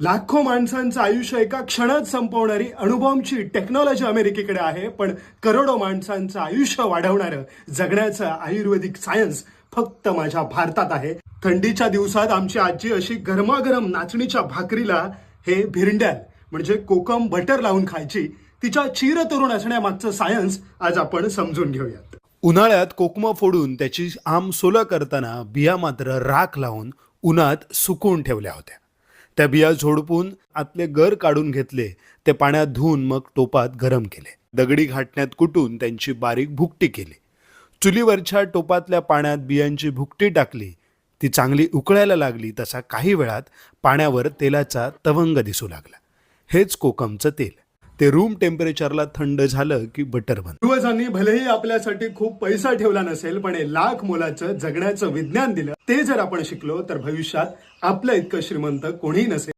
लाखो माणसांचं आयुष्य एका क्षणात संपवणारी अणुबॉम्बची टेक्नॉलॉजी अमेरिकेकडे आहे, पण करोडो माणसांचं आयुष्य वाढवणारं जगण्याचं आयुर्वेदिक सायन्स फक्त माझ्या भारतात आहे. थंडीच्या दिवसात आमची आजी अशी गरमागरम नाचणीच्या भाकरीला हे भिरंड्याल म्हणजे कोकम बटर लावून खायची. तिच्या चिरतरुण असण्यामागचं सायन्स आज आपण समजून घेऊयात. उन्हाळ्यात कोकम फोडून त्याची आम सोलं करताना बिया मात्र राख लावून उन्हात सुकवून ठेवल्या होत्या. त्या बिया झोडपून आतले गर काढून घेतले, ते पाण्यात धुवून मग टोपात गरम केले. दगडी घाटण्यात कुटून त्यांची बारीक भुकटी केली. चुलीवरच्या टोपातल्या पाण्यात बियांची भुकटी टाकली. ती चांगली उकळायला लागली तसा काही वेळात पाण्यावर तेलाचा तवंग दिसू लागला. हेच कोकमचं तेल. ते रूम टेम्परेचरला थंड झालं की बटर बनतं. पूर्वजांनी भलेही आपल्यासाठी खूप पैसा ठेवला नसेल, पण हे लाख मोलाचं जगण्याचं विज्ञान दिलं. ते जर आपण शिकलो तर भविष्यात आपल्या इतकं श्रीमंत कोणी नसेल.